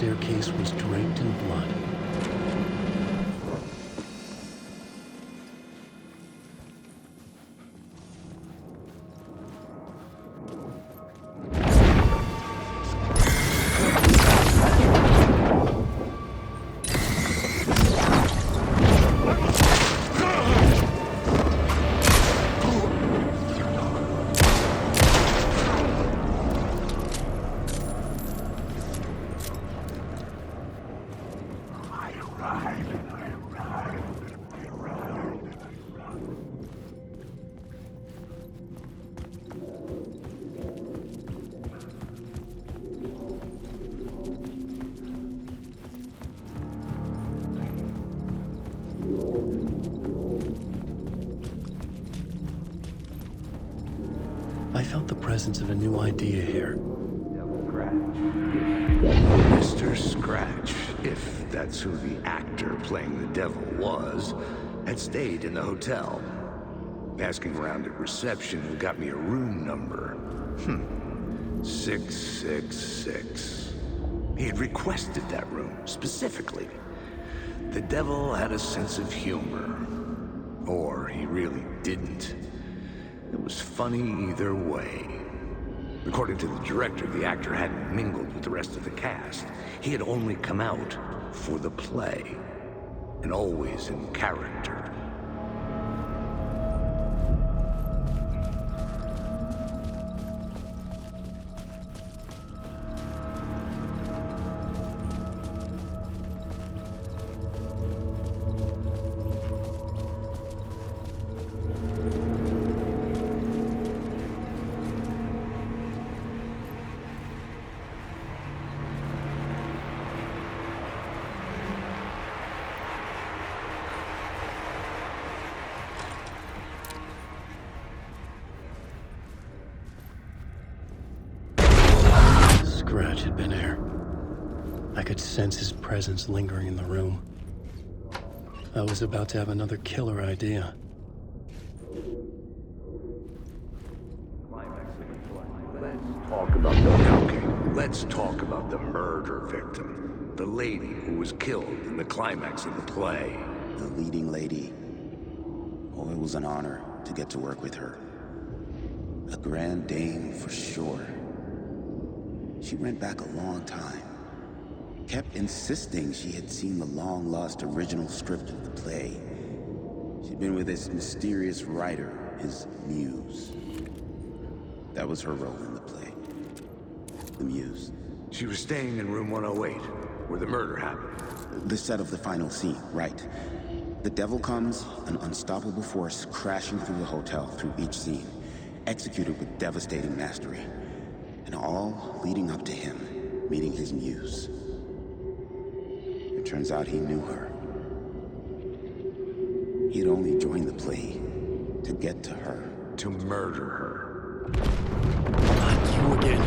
staircase was draped in blood. I felt the presence of a new idea here. Mr. Scratch, if that's who the actor playing the devil was, had stayed in the hotel. Asking around at reception got me a room number. 666. He had requested that room, specifically. The devil had a sense of humor. Or he really didn't. It was funny either way. According to the director, the actor hadn't mingled with the rest of the cast. He had only come out for the play, and always in character. Scratch had been here. I could sense his presence lingering in the room. I was about to have another killer idea. Let's talk about the murder victim. The lady who was killed in the climax of the play. The leading lady. Oh, it was an honor to get to work with her. A grand dame for sure. She went back a long time. Kept insisting she had seen the long-lost original script of the play. She'd been with this mysterious writer, his muse. That was her role in the play. The muse. She was staying in room 108, where the murder happened. The set of the final scene, right. The devil comes, an unstoppable force crashing through the hotel through each scene, executed with devastating mastery. And all leading up to him meeting his muse. It turns out he knew her. He had only joined the play to get to her. To murder her. Not you again.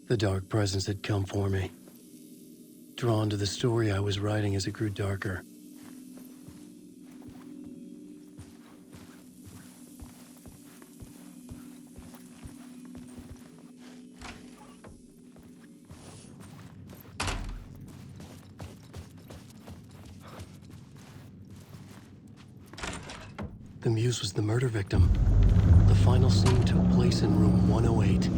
The dark presence had come for me, drawn to the story I was writing as it grew darker. The muse was the murder victim. The final scene took place in room 108.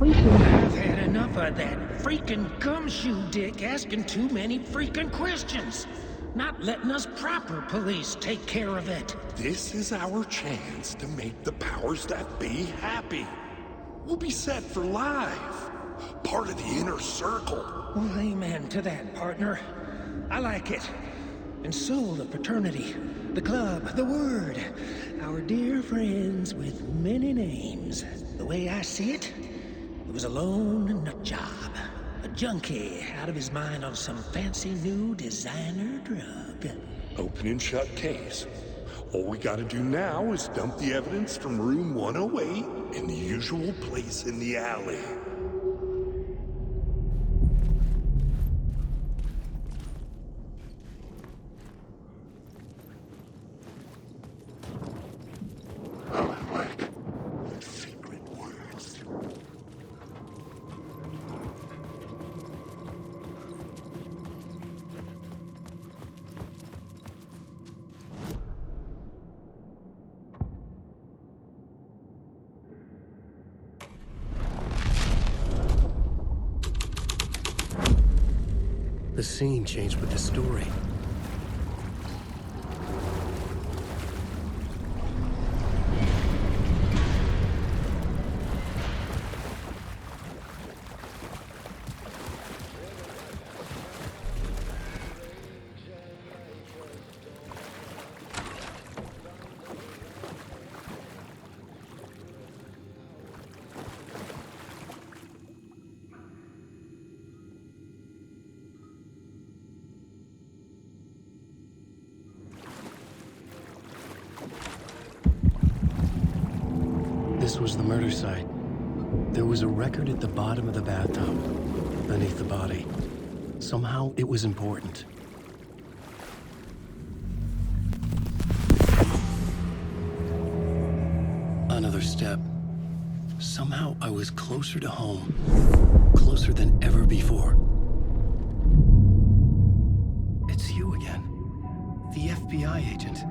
I've had enough of that freaking gumshoe dick asking too many freaking questions. Not letting us proper police take care of it. This is our chance to make the powers that be happy. We'll be set for life. Part of the inner circle. Well, amen to that, partner. I like it. And so the fraternity, the club, the word. Our dear friends with many names. The way I see it, it was a lone nut job. A junkie out of his mind on some fancy new designer drug. Open and shut case. All we gotta do now is dump the evidence from room 108 in the usual place in the alley. The scene changed with the story. This was the murder site. There was a record at the bottom of the bathtub, beneath the body. Somehow it was important. Another step. Somehow I was closer to home. Closer than ever before. It's you again. The FBI agent.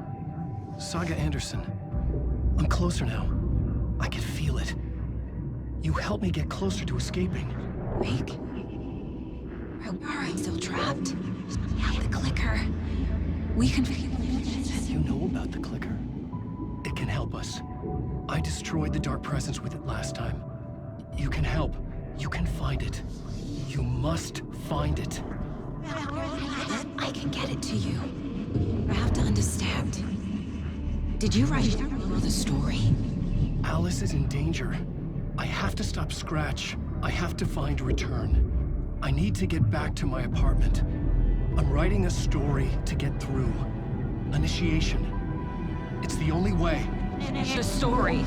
Saga Anderson. I'm closer now. I can feel it. You helped me get closer to escaping. Wake? Are I still trapped? Yeah, the clicker. We can... You know about the clicker. It can help us. I destroyed the dark presence with it last time. You can help. You can find it. You must find it. I can get it to you. I have to understand. Did you write the story? Alice is in danger. I have to stop Scratch. I have to find Return. I need to get back to my apartment. I'm writing a story to get through. Initiation. It's the only way. The story.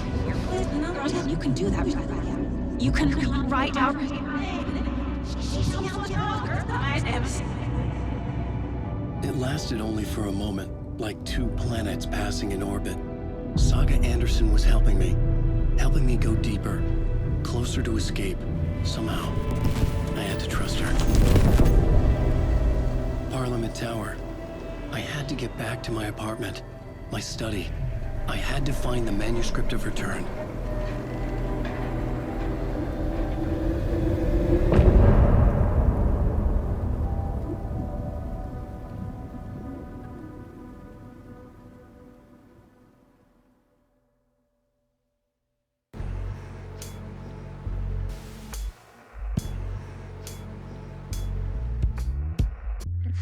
You can do that. You can write out... It lasted only for a moment, like two planets passing in orbit. Saga Anderson was helping me go deeper, closer to escape. Somehow, I had to trust her. Parliament Tower. I had to get back to my apartment, my study. I had to find the manuscript of Return.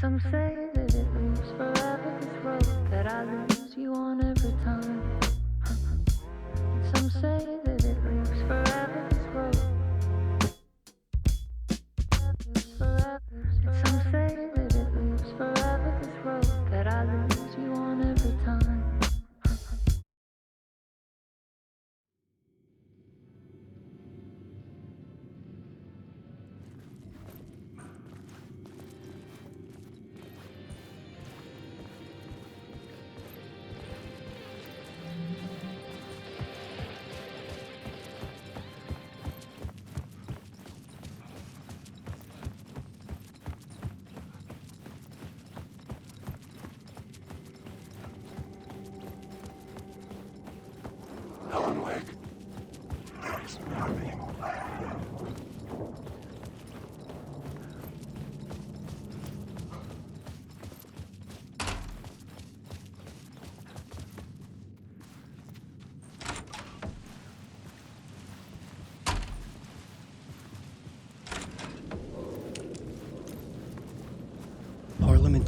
Some say that it moves forever, this road that I lose you on every time. Some say that it moves forever, this road. Some say that it moves forever, this road that I lose you on every time.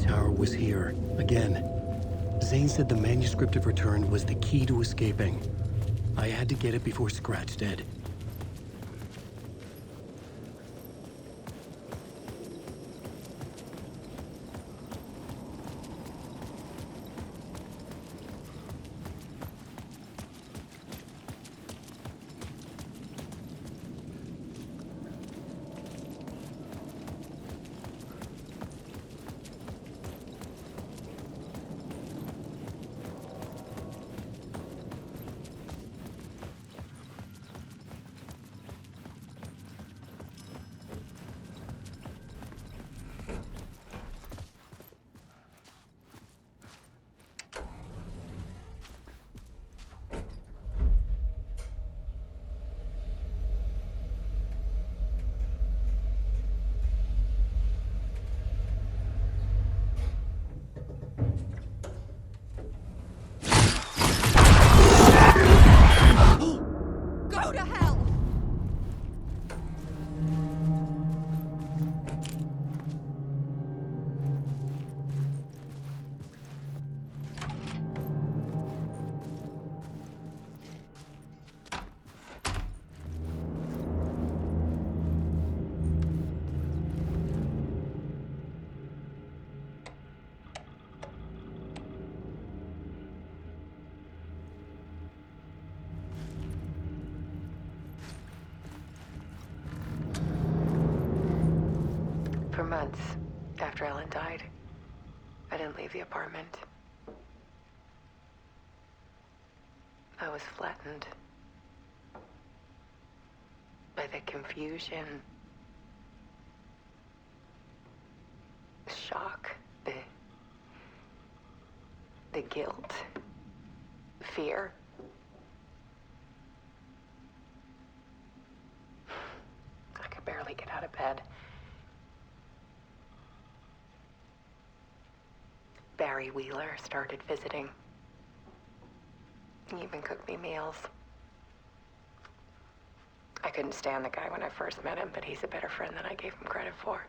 tower was here, again. Zane said the manuscript of return was the key to escaping. I had to get it before Scratch did. Go to hell! For months after Ellen died, I didn't leave the apartment. I was flattened by the confusion, the shock, the guilt, fear. I could barely get out of bed. Barry Wheeler started visiting. He even cooked me meals. I couldn't stand the guy when I first met him, but he's a better friend than I gave him credit for.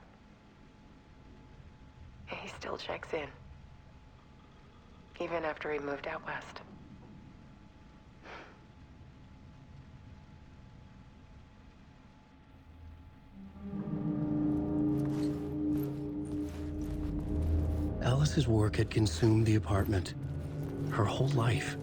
And he still checks in, even after he moved out west. Alice's work had consumed the apartment. Her whole life.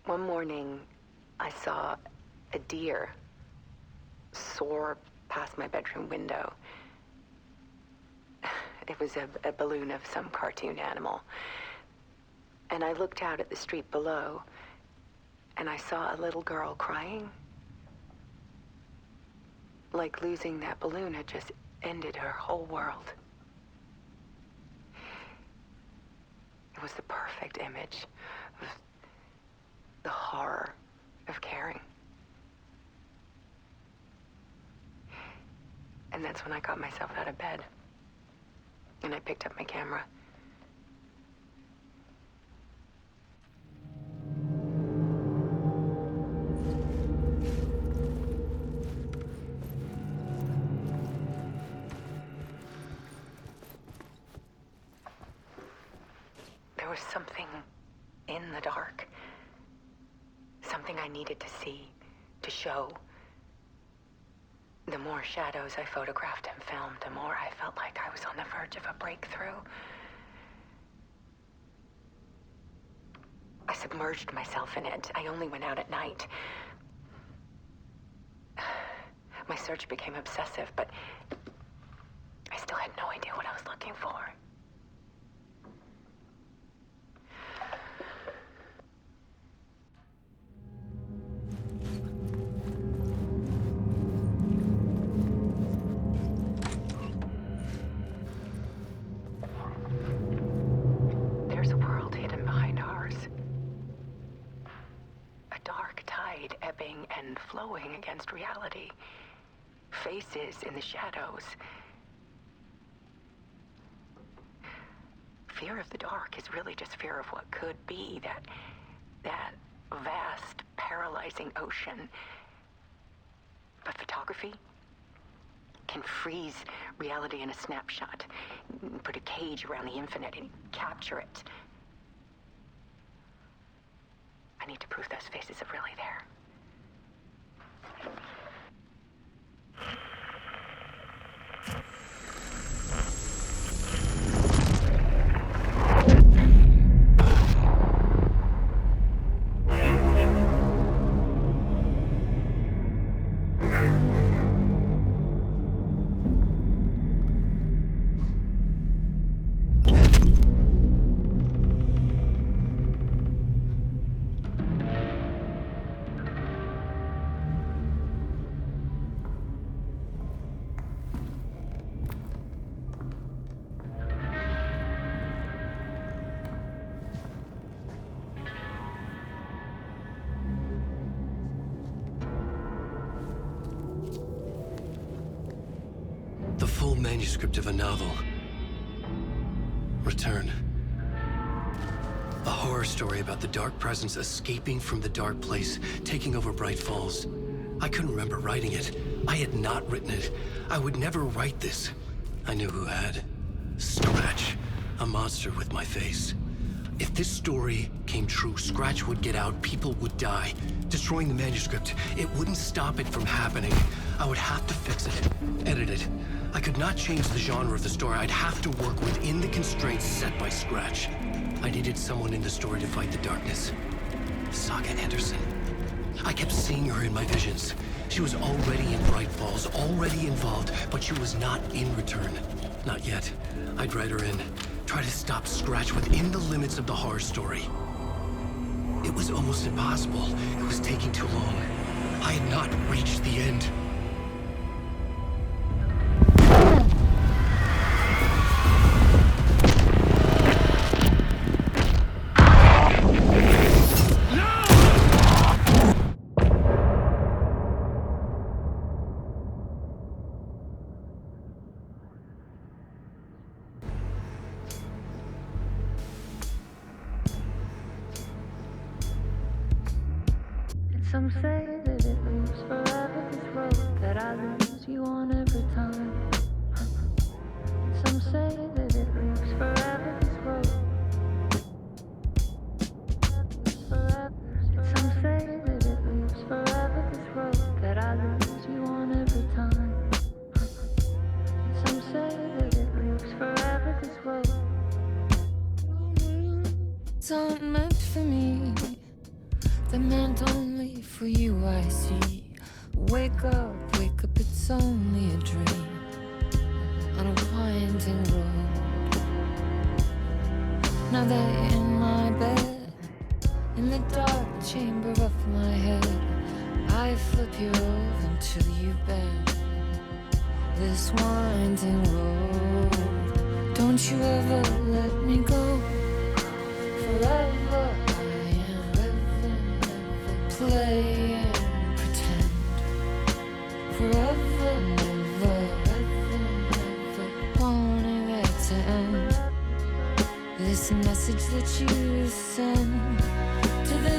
One morning, I saw a deer soar past my bedroom window. It was a balloon of some cartoon animal. And I looked out at the street below, and I saw a little girl crying. Like losing that balloon had just ended her whole world. It was the perfect image of the horror of caring. And that's when I got myself out of bed. And I picked up my camera. There was something in the dark. Something I needed to see, to show. The more shadows I photographed and filmed, the more I felt like I was on the verge of a breakthrough. I submerged myself in it. I only went out at night. My search became obsessive, but I still had no idea what I was looking for. There's a world hidden behind ours. A dark tide ebbing and flowing against reality. Faces in the shadows. fear of the dark is really just fear of what could be, that vast, paralyzing ocean. But photography can freeze reality in a snapshot, put a cage around the infinite and capture it. I need to prove those faces are really there. The full manuscript of a novel. Return. A horror story about the dark presence escaping from the dark place, taking over Bright Falls. I couldn't remember writing it. I had not written it. I would never write this. I knew who had. Scratch. A monster with my face. If this story came true, Scratch would get out, people would die. Destroying the manuscript, it wouldn't stop it from happening. I would have to fix it, edit it. I could not change the genre of the story. I'd have to work within the constraints set by Scratch. I needed someone in the story to fight the darkness. Saga Anderson. I kept seeing her in my visions. She was already in Bright Falls, already involved, but she was not in Return. Not yet. I'd write her in. Try to stop Scratch within the limits of the horror story. It was almost impossible. It was taking too long. I had not reached the end. Some say that it moves forever, this road that I lose you on every time. Some say that it moves forever, this road. Some say that it moves forever, this road that I lose you on every time. Some say that it moves forever, this road. It's not meant for me. That meant only for you, I see. Wake up, it's only a dream on a winding road. Now that you're in my bed, in the dark chamber of my head, I flip you over until you bend this winding road. Don't you ever let me go. Forever play and pretend. Forever, never wanting it to end. This message that you send to the